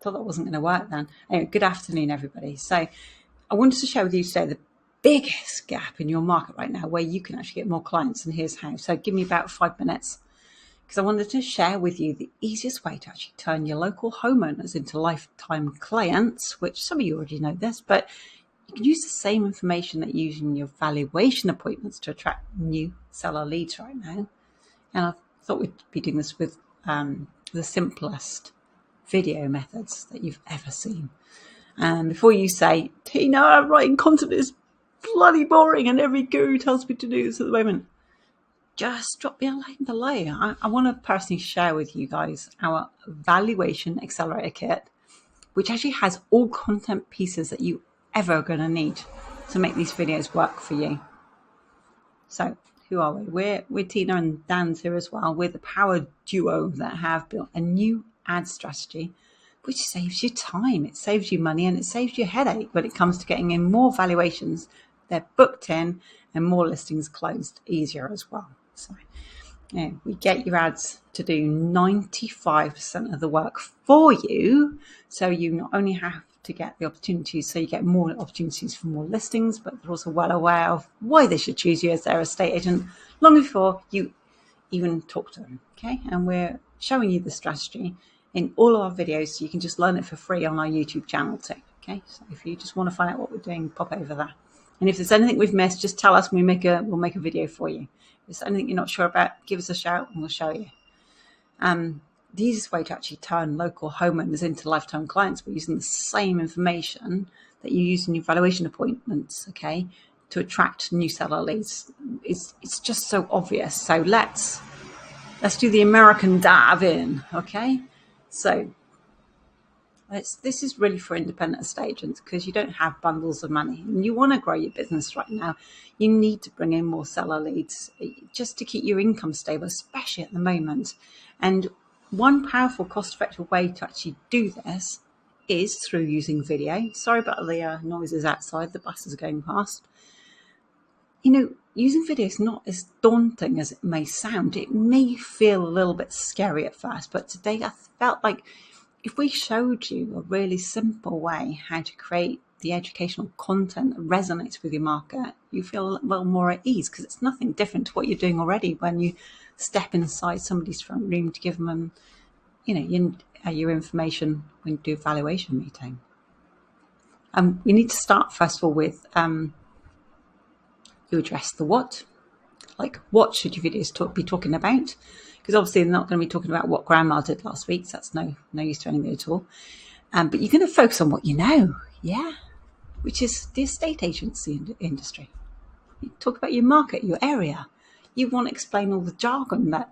thought that wasn't going to work then. Anyway, good afternoon, everybody. So I wanted to share with you today the biggest gap in your market right now where you can actually get more clients, and here's how. So give me about 5 minutes, because I wanted to share with you the easiest way to actually turn your local homeowners into lifetime clients, which some of you already know this, but you can use the same information that you use in your valuation appointments to attract new seller leads right now. And I thought we'd be doing this with the simplest video methods that you've ever seen. And before you say, Tina, writing content is bloody boring and every guru tells me to do this at the moment, just drop me a line below. I want to personally share with you guys our Valuation Accelerator Kit, which actually has all content pieces that you ever are going to need to make these videos work for you. So who are we? We're Tina and Dan's here as well. We're the power duo that have built a new ad strategy which saves you time, it saves you money, and it saves you a headache when it comes to getting in more valuations. They're booked in and more listings closed easier as well. So yeah, we get your ads to do 95% of the work for you. So you not only have to get the opportunities, so you get more opportunities for more listings, but they're also well aware of why they should choose you as their estate agent long before you even talk to them. Okay, and we're showing you the strategy in all of our videos, so you can just learn it for free on our YouTube channel too. Okay, so if you just want to find out what we're doing, pop over there. And if there's anything we've missed, just tell us and we'll make a video for you. If there's anything you're not sure about, give us a shout and we'll show you. The easiest way to actually turn local homeowners into lifetime clients by using the same information that you use in your valuation appointments, okay, to attract new seller leads. It's just so obvious. So let's do the American dive in, okay? So this is really for independent estate agents, because you don't have bundles of money and you want to grow your business right now. You need to bring in more seller leads just to keep your income stable, especially at the moment. And one powerful, cost-effective way to actually do this is through using video. Sorry about the noises outside, the buses are going past. You know, using video is not as daunting as it may sound. It may feel a little bit scary at first, but today I felt like if we showed you a really simple way how to create the educational content that resonates with your market, you feel a little more at ease, because it's nothing different to what you're doing already when you step inside somebody's front room to give them, you know, your information when you do a valuation meeting. We need to start first of all with you address the what. Like, what should your videos be talking about? Because obviously they're not going to be talking about what grandma did last week, so that's no use to anybody at all. But you're going to focus on what you know, yeah, which is the estate agency industry. You talk about your market, your area. You want to explain all the jargon that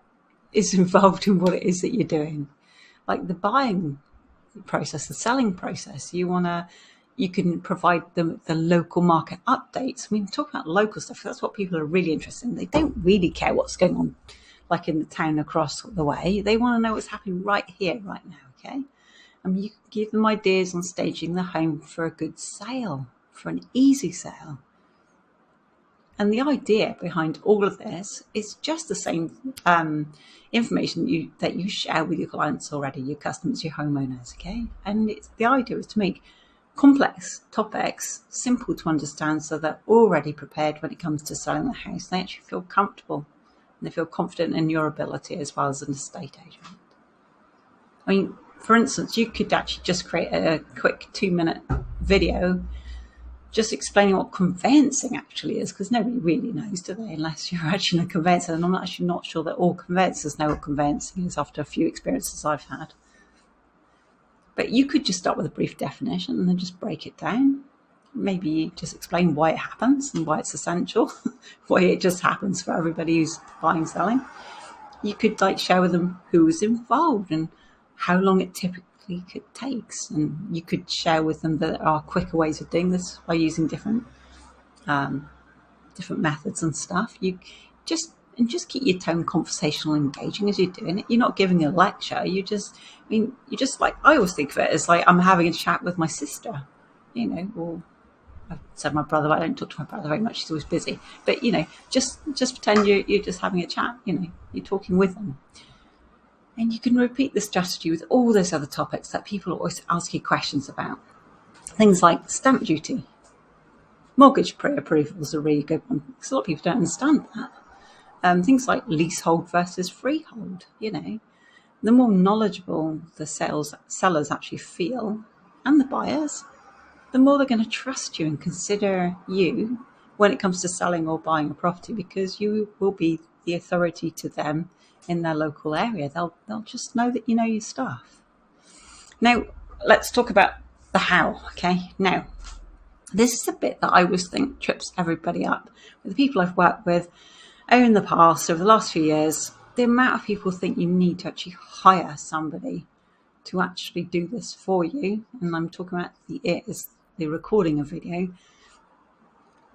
is involved in what it is that you're doing, like the buying process, the selling process. You can provide them the local market updates. I mean, talk about local stuff. That's what people are really interested in. They don't really care what's going on, like in the town across the way. They want to know what's happening right here, right now, okay? I mean, you can give them ideas on staging the home for a good sale, for an easy sale. And the idea behind all of this is just the same information that you share with your clients already, your customers, your homeowners, okay? And the idea is to make complex topics simple to understand, so they're already prepared when it comes to selling the house. They actually feel comfortable and they feel confident in your ability as well as an estate agent. I mean, for instance, you could actually just create a quick 2-minute video just explaining what conveyancing actually is, because nobody really knows, do they, unless you're actually a conveyancer. And I'm actually not sure that all conveyancers know what conveyancing is after a few experiences I've had. But you could just start with a brief definition and then just break it down. Maybe just explain why it happens and why it's essential, why it just happens for everybody who's buying, selling. You could share with them who's involved and how long it typically takes. And you could share with them that there are quicker ways of doing this by using different methods and stuff. You just keep your tone conversational and engaging as you're doing it. You're not giving a lecture. You just like, I always think of it as like I'm having a chat with my sister, you know, or I've said my brother, but I don't talk to my brother very much. He's always busy. But, you know, just pretend you're just having a chat, you know, you're talking with them. And you can repeat the strategy with all those other topics that people always ask you questions about. Things like stamp duty. Mortgage pre-approval is a really good one, because a lot of people don't understand that. Things like leasehold versus freehold, the more knowledgeable the sellers actually feel, and the buyers, the more they're going to trust you and consider you when it comes to selling or buying a property, because you will be the authority to them in their local area. They'll just know that you know your stuff. Now, let's talk about the how, okay? Now, this is a bit that I always think trips everybody up. With the people I've worked with in the past, over the last few years, the amount of people think you need to actually hire somebody to actually do this for you, and I'm talking about the recording of video,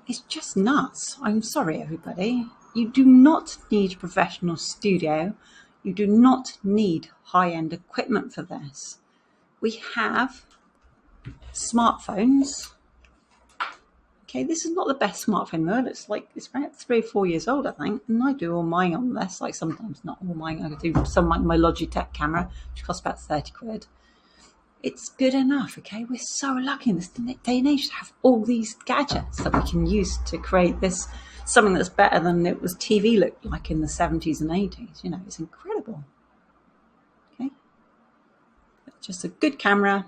it's just nuts. I'm sorry, everybody. You do not need a professional studio. You do not need high-end equipment for this. We have smartphones. Okay, this is not the best smartphone in the world. It's about 3 or 4 years old, I think, and I do all mine on this. Like, sometimes not all mine. I do some like my Logitech camera, which costs about 30 quid. It's good enough, okay? We're so lucky in this day and age to have all these gadgets that we can use to create this, something that's better than it was TV looked like in the 70s and 80s. It's incredible. Okay? Just a good camera,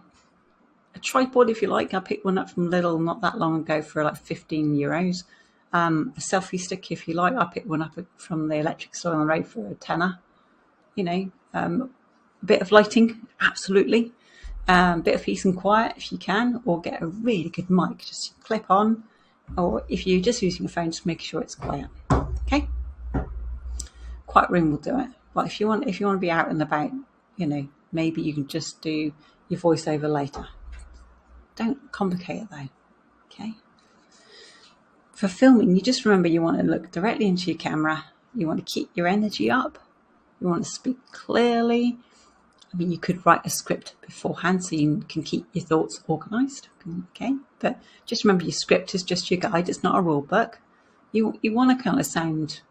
a tripod if you like. I picked one up from Lidl not that long ago for like €15. A selfie stick if you like. I picked one up from the electric store on the road for a tenner. A bit of lighting, absolutely. Bit of peace and quiet if you can, or get a really good mic, just clip on, or if you're just using a phone, just make sure it's quiet. Okay, quiet room will do it. But if you want to be out and about, maybe you can just do your voiceover later. Don't complicate it though. Okay, for filming, you just remember you want to look directly into your camera. You want to keep your energy up. You want to speak clearly. You could write a script beforehand so you can keep your thoughts organised, okay? But just remember, your script is just your guide. It's not a rule book. You want to kind of sound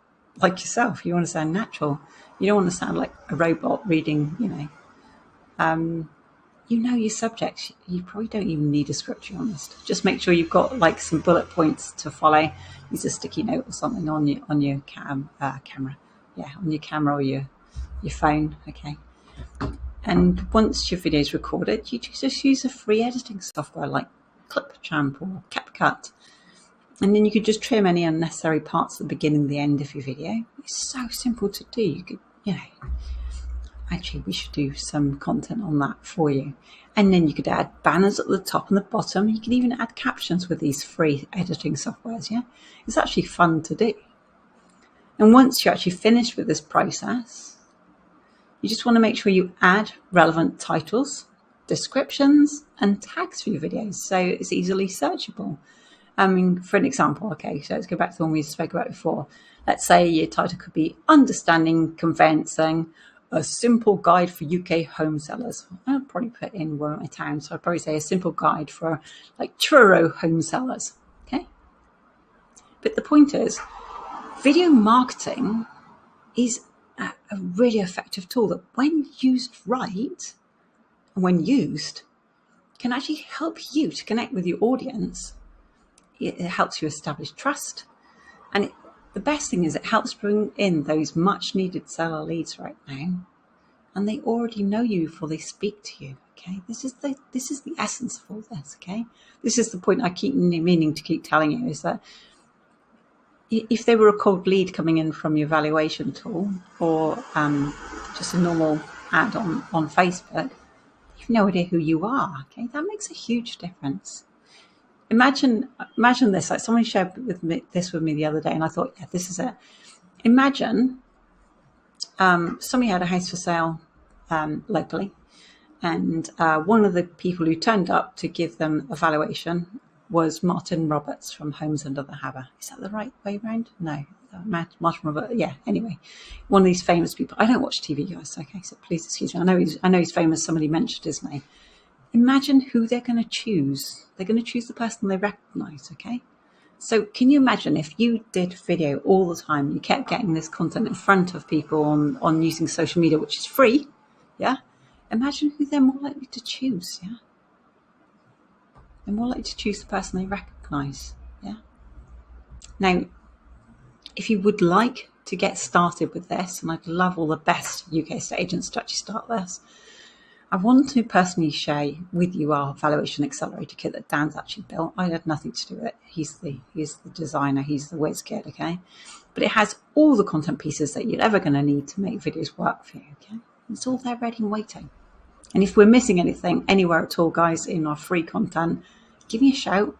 like yourself. You want to sound natural. You don't want to sound like a robot reading, your subjects. You probably don't even need a script, to be honest. Just make sure you've got like some bullet points to follow. Use a sticky note or something on your camera. Yeah, on your camera or your phone, okay? And once your video is recorded, you just use a free editing software like Clipchamp or CapCut. And then you could just trim any unnecessary parts at the beginning and the end of your video. It's so simple to do. You could, actually, we should do some content on that for you. And then you could add banners at the top and the bottom. You can even add captions with these free editing softwares, yeah? It's actually fun to do. And once you're actually finished with this process, you just want to make sure you add relevant titles, descriptions, and tags for your videos so it's easily searchable. For an example, okay, so let's go back to the one we spoke about before. Let's say your title could be Understanding Conveyancing, a simple guide for UK home sellers. I'll probably put in one of my towns, so I'll probably say a simple guide for like Truro home sellers, okay? But the point is, video marketing is a really effective tool that when used right, and when used, can actually help you to connect with your audience. It helps you establish trust. And the best thing is it helps bring in those much needed seller leads right now. And they already know you before they speak to you. Okay, this is the essence of all this, okay? This is the point I keep meaning to keep telling you, is that if they were a cold lead coming in from your valuation tool or just a normal ad on Facebook, you've no idea who you are. Okay, that makes a huge difference. Imagine this. Like, someone shared this with me the other day, and I thought, yeah, this is it. Imagine somebody had a house for sale locally, and one of the people who turned up to give them a valuation was Martin Roberts from Homes Under the Harbour. Is that the right way around? No, Martin Roberts. Yeah. Anyway, one of these famous people. I don't watch TV, guys. Okay, so please excuse me. I know he's famous. Somebody mentioned his name. Imagine who they're going to choose. They're going to choose the person they recognise. Okay. So can you imagine if you did video all the time, you kept getting this content in front of people on using social media, which is free. Yeah. Imagine who they're more likely to choose. Yeah. They're more likely to choose the person they recognise. Yeah. Now, if you would like to get started with this, and I'd love all the best UK estate agents to actually start this, I want to personally share with you our Valuation Accelerator Kit that Dan's actually built. I had nothing to do with it. He's the designer. He's the whiz kid, okay? But it has all the content pieces that you're ever going to need to make videos work for you, okay? It's all there ready and waiting. And if we're missing anything anywhere at all, guys, in our free content, give me a shout.